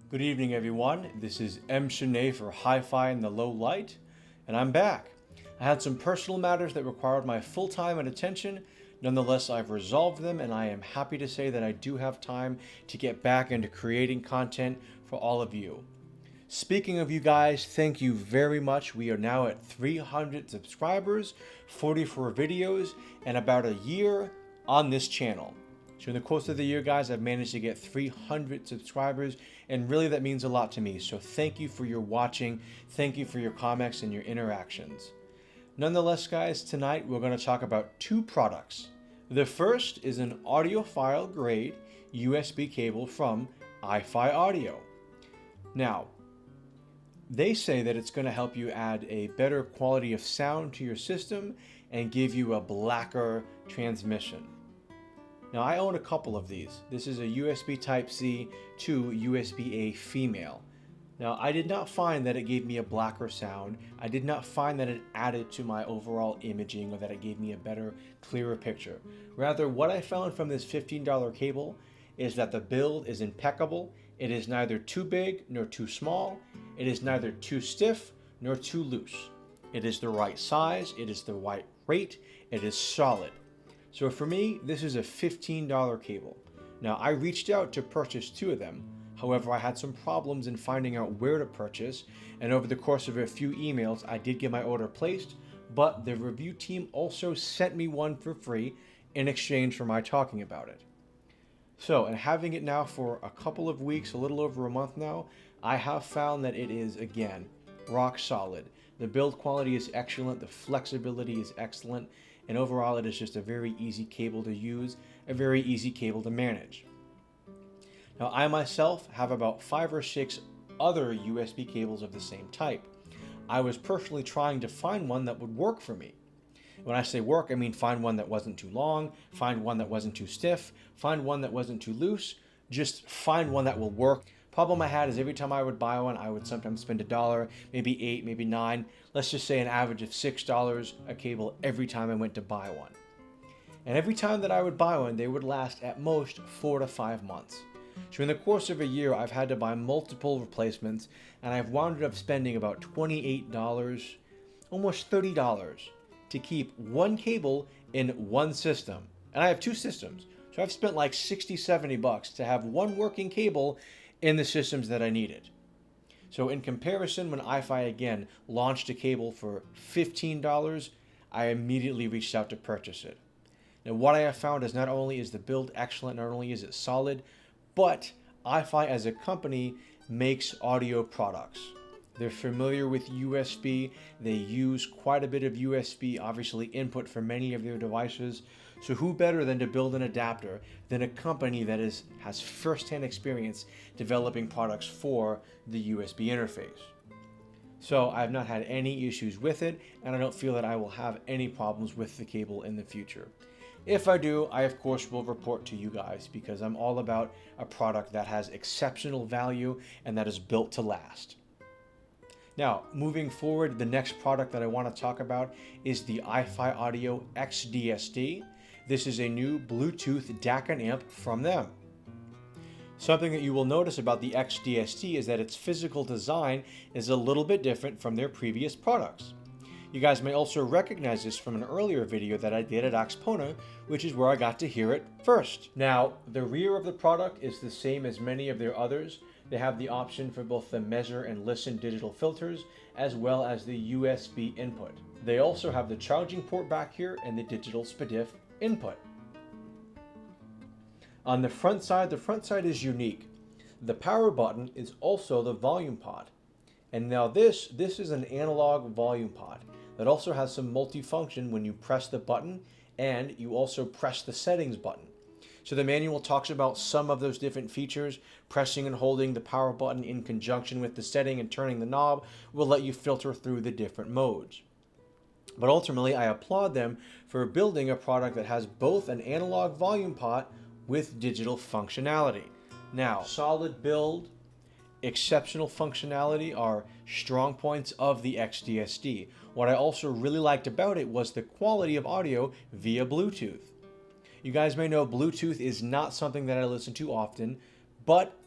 Good evening, everyone. This is M. Shanae for Hi-Fi in the Low Light, and I'm back. I had some personal matters that required my full time and attention. Nonetheless, I've resolved them, and I am happy to say that I do have time to get back into creating content for all of you. Speaking of you guys, thank you very much. We are now at 300 subscribers, 44 videos, and about a year on this channel. So in the course of the year, guys, I've managed to get 300 subscribers, and really that means a lot to me. So thank you for your watching, thank you for your comments and your interactions. Nonetheless, guys, tonight we're going to talk about two products. The first is an audiophile grade USB cable from iFi Audio. Now, they say that it's going to help you add a better quality of sound to your system and give you a blacker transmission. Now, I own a couple of these. This is a USB Type-C to USB-A female. Now, I did not find that it gave me a blacker sound. I did not find that it added to my overall imaging or that it gave me a better, clearer picture. Rather, what I found from this $15 cable is that the build is impeccable. It is neither too big nor too small. It is neither too stiff nor too loose. It is the right size. It is the right weight. It is solid. So for me, this is a $15 cable. Now, I reached out to purchase two of them. However, I had some problems in finding out where to purchase, and over the course of a few emails, I did get my order placed, but the review team also sent me one for free in exchange for my talking about it. So, and having it now for a couple of weeks, a little over a month now, I have found that it is, again, rock solid. The build quality is excellent, the flexibility is excellent, and overall it is just a very easy cable to use, a very easy cable to manage. Now, I myself have about 5 or 6 other USB cables of the same type. I was personally trying to find one that would work for me. When I say work, I mean find one that wasn't too long, find one that wasn't too stiff, find one that wasn't too loose, just find one that will work. Problem I had is every time I would buy one, I would sometimes spend $1, maybe $8, maybe $9, let's just say an average of $6 a cable every time I went to buy one. And every time that I would buy one, they would last at most 4 to 5 months. So in the course of a year, I've had to buy multiple replacements, and I've wound up spending about $28, almost $30 to keep one cable in one system. And I have two systems, so I've spent like $60, $70 to have one working cable in the systems that I needed. So in comparison, when iFi again launched a cable for $15, I immediately reached out to purchase it. Now, what I have found is not only is the build excellent, not only is it solid, but iFi as a company makes audio products. They're familiar with USB. They use quite a bit of USB, obviously, input for many of their devices. So who better than to build an adapter than a company that has first-hand experience developing products for the USB interface? So I've not had any issues with it, and I don't feel that I will have any problems with the cable in the future. If I do, I of course will report to you guys, because I'm all about a product that has exceptional value and that is built to last. Now, moving forward, the next product that I want to talk about is the iFi Audio xDSD. This is a new Bluetooth DAC and amp from them. Something that you will notice about the xDSD is that its physical design is a little bit different from their previous products. You guys may also recognize this from an earlier video that I did at Axpona, which is where I got to hear it first. Now, the rear of the product is the same as many of their others. They have the option for both the measure and listen digital filters, as well as the USB input. They also have the charging port back here and the digital SPDIF input. On the front side is unique. The power button is also the volume pod. And now this is an analog volume pod that also has some multifunction when you press the button, and you also press the settings button. So the manual talks about some of those different features. Pressing and holding the power button in conjunction with the setting and turning the knob will let you filter through the different modes. But ultimately, I applaud them for building a product that has both an analog volume pot with digital functionality. Now, solid build, exceptional functionality are strong points of the xDSD. What I also really liked about it was the quality of audio via Bluetooth. You guys may know Bluetooth is not something that I listen to often, but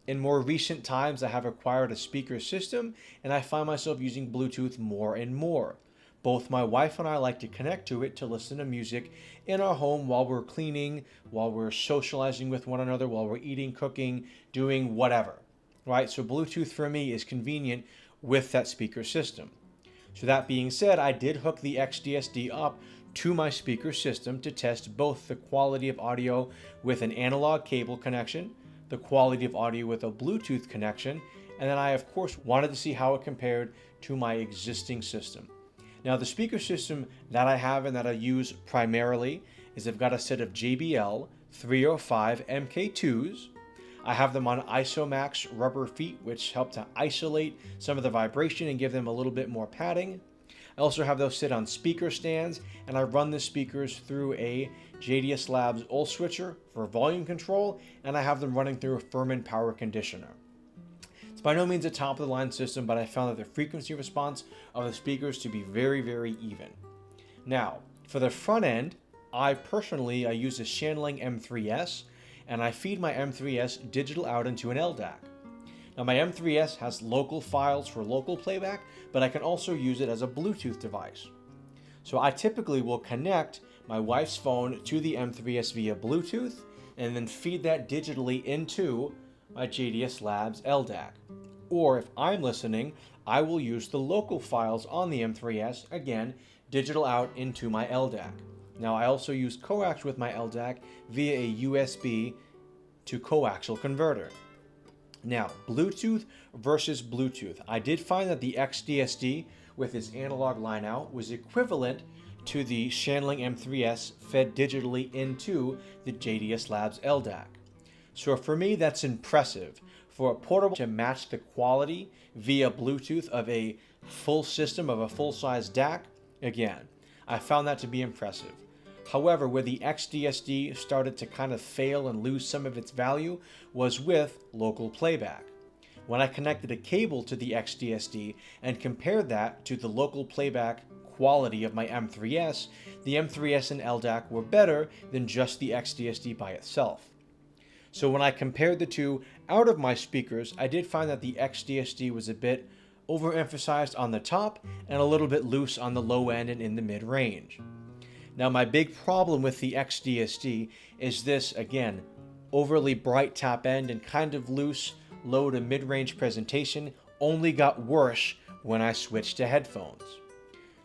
In more recent times, I have acquired a speaker system and I find myself using Bluetooth more and more. Both my wife and I like to connect to it to listen to music in our home while we're cleaning, while we're socializing with one another, while we're eating, cooking, doing whatever, right? So Bluetooth for me is convenient with that speaker system. So that being said, I did hook the xDSD up to my speaker system to test both the quality of audio with an analog cable connection, the quality of audio with a Bluetooth connection, and then I of course wanted to see how it compared to my existing system. Now the speaker system that I have and that I use primarily is I've got a set of JBL 305 MK2s. I have them on ISOMAX rubber feet, which help to isolate some of the vibration and give them a little bit more padding. I also have those sit on speaker stands, and I run the speakers through a JDS Labs UL switcher for volume control, and I have them running through a Furman power conditioner. It's by no means a top-of-the-line system, but I found that the frequency response of the speakers to be very, very even. Now, for the front end, I use a Shanling M3S, and I feed my M3S digital out into an LDAC. Now my M3S has local files for local playback, but I can also use it as a Bluetooth device. So I typically will connect my wife's phone to the M3S via Bluetooth, and then feed that digitally into my JDS Labs LDAC. Or if I'm listening, I will use the local files on the M3S, again, digital out into my LDAC. Now I also use coax with my LDAC via a USB to coaxial converter. Now, Bluetooth versus Bluetooth. I did find that the xDSD with its analog line out was equivalent to the Shanling M3S fed digitally into the JDS Labs LDAC. So for me, that's impressive. For a portable to match the quality via Bluetooth of a full system of a full-size DAC, again, I found that to be impressive. However, where the xDSD started to kind of fail and lose some of its value was with local playback. When I connected a cable to the xDSD and compared that to the local playback quality of my M3S, the M3S and LDAC were better than just the xDSD by itself. So when I compared the two out of my speakers, I did find that the xDSD was a bit overemphasized on the top and a little bit loose on the low end and in the mid-range. Now my big problem with the xDSD is this, again, overly bright top end and kind of loose low to mid-range presentation only got worse when I switched to headphones.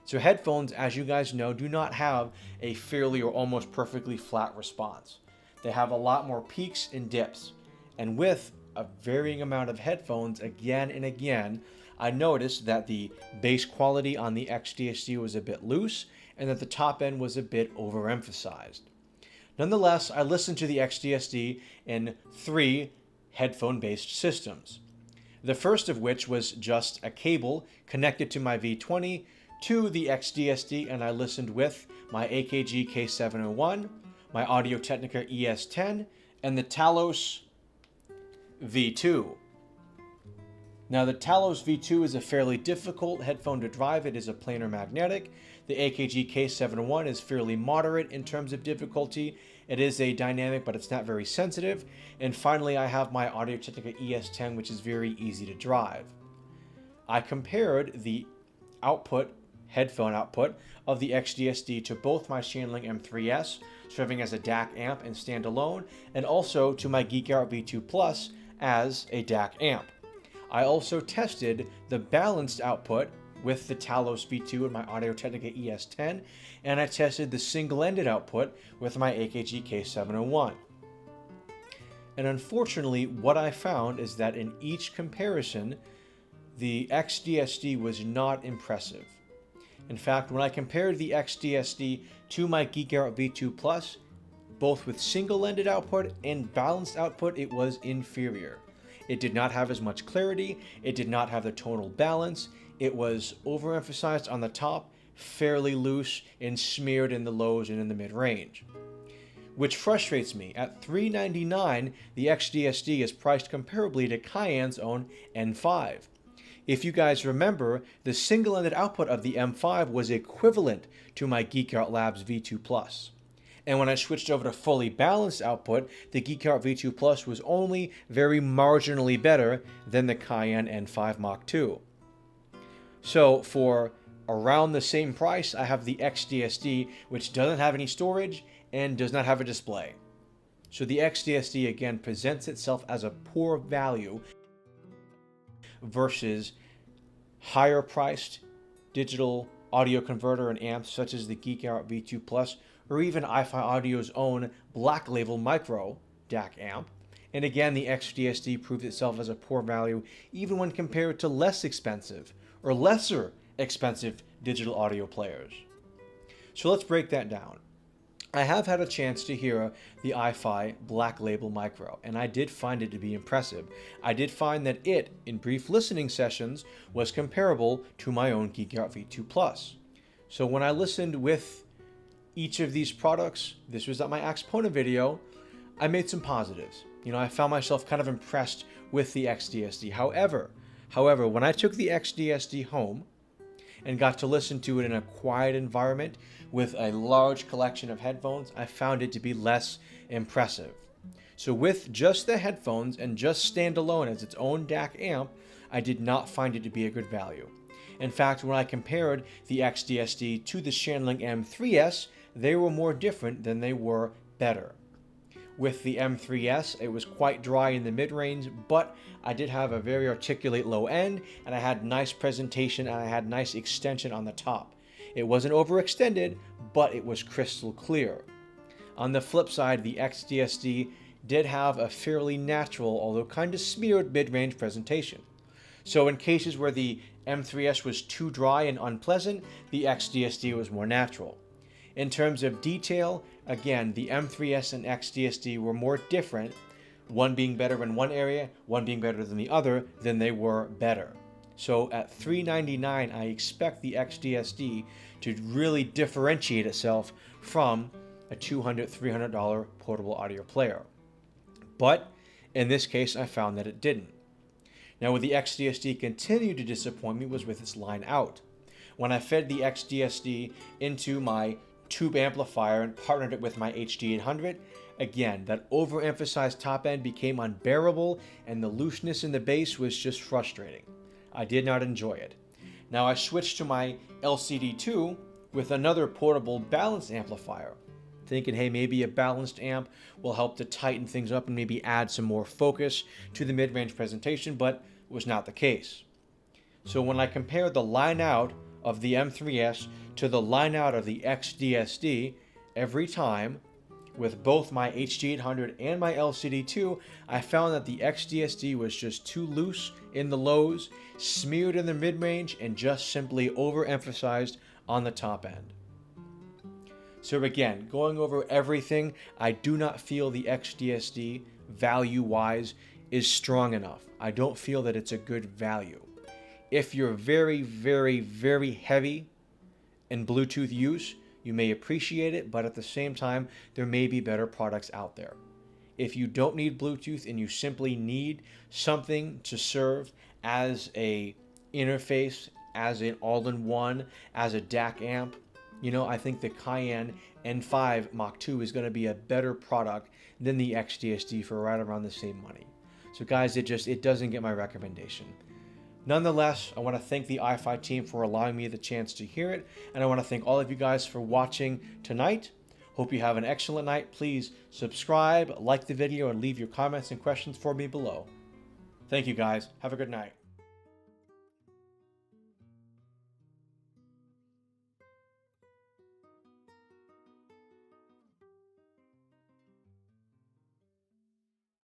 So headphones, as you guys know, do not have a fairly or almost perfectly flat response. They have a lot more peaks and dips. And with a varying amount of headphones, again and again, I noticed that the bass quality on the xDSD was a bit loose and that the top end was a bit overemphasized. Nonetheless, I listened to the xDSD in 3 headphone-based systems. The first of which was just a cable connected to my V20 to the xDSD, and I listened with my AKG K701, my Audio-Technica ES10, and the Talos V2. Now the Talos V2 is a fairly difficult headphone to drive. It is a planar magnetic. The AKG K701 is fairly moderate in terms of difficulty. It is a dynamic, but it's not very sensitive. And finally, I have my Audio-Technica ES10, which is very easy to drive. I compared the headphone output of the xDSD to both my Shanling M3S, serving as a DAC amp and standalone, and also to my Geek Out V2 Plus as a DAC amp. I also tested the balanced output with the Talos V2 and my Audio-Technica ES10, and I tested the single-ended output with my AKG K701. And unfortunately, what I found is that in each comparison, the xDSD was not impressive. In fact, when I compared the xDSD to my Geek Out V2 Plus, both with single-ended output and balanced output, it was inferior. It did not have as much clarity, it did not have the tonal balance, it was overemphasized on the top, fairly loose, and smeared in the lows and in the mid-range. Which frustrates me. At $399, the xDSD is priced comparably to Cayenne's own N5. If you guys remember, the single-ended output of the M5 was equivalent to my Geek Out Labs V2 Plus. And when I switched over to fully balanced output, the Geek Out V2 Plus was only very marginally better than the Cayenne N5 Mach 2. So for around the same price, I have the xDSD, which doesn't have any storage and does not have a display. So the xDSD again presents itself as a poor value versus higher priced digital audio converter and amps such as the Geek Out V2 Plus or even iFi Audio's own Black Label Micro DAC amp. And again, the xDSD proves itself as a poor value even when compared to less expensive or lesser expensive digital audio players. So let's break that down. I have had a chance to hear the iFi Black Label Micro, and I did find it to be impressive. I did find that it, in brief listening sessions, was comparable to my own Geek Out V2 Plus. So when I listened with each of these products, this was at my Axpona video, I made some positives. I found myself kind of impressed with the xDSD. However, when I took the xDSD home and got to listen to it in a quiet environment with a large collection of headphones, I found it to be less impressive. So with just the headphones and just standalone as its own DAC amp, I did not find it to be a good value. In fact, when I compared the xDSD to the Shanling M3S, they were more different than they were better. With the M3S, it was quite dry in the mid-range, but I did have a very articulate low end, and I had nice presentation, and I had nice extension on the top. It wasn't overextended, but it was crystal clear. On the flip side, the xDSD did have a fairly natural, although kind of smeared mid-range presentation. So in cases where the M3S was too dry and unpleasant, the xDSD was more natural. In terms of detail, again, the M3S and xDSD were more different, one being better in one area, one being better than the other, than they were better. So at $399, I expect the xDSD to really differentiate itself from a $200, $300 portable audio player. But in this case, I found that it didn't. Now, where the xDSD continued to disappoint me was with its line out. When I fed the xDSD into my tube amplifier and partnered it with my HD800, again, that overemphasized top end became unbearable and the looseness in the bass was just frustrating. I did not enjoy it. Now I switched to my LCD2 with another portable balanced amplifier, thinking, hey, maybe a balanced amp will help to tighten things up and maybe add some more focus to the mid-range presentation, but it was not the case. So when I compared the line out of the M3S to the line out of the xDSD, every time with both my HD800 and my LCD2, I found that the xDSD was just too loose in the lows, smeared in the mid-range, and just simply overemphasized on the top end. So again, going over everything, I do not feel the xDSD value-wise is strong enough. I don't feel that it's a good value. If you're very, very, very heavy in Bluetooth use, you may appreciate it, but at the same time, there may be better products out there. If you don't need Bluetooth and you simply need something to serve as a interface, as an all-in-one, as a DAC amp, I think the Cayenne N5 Mach 2 is going to be a better product than the xDSD for right around the same money. So guys, it doesn't get my recommendation. Nonetheless, I want to thank the iFi team for allowing me the chance to hear it, and I want to thank all of you guys for watching tonight. Hope you have an excellent night. Please subscribe, like the video, and leave your comments and questions for me below. Thank you guys. Have a good night.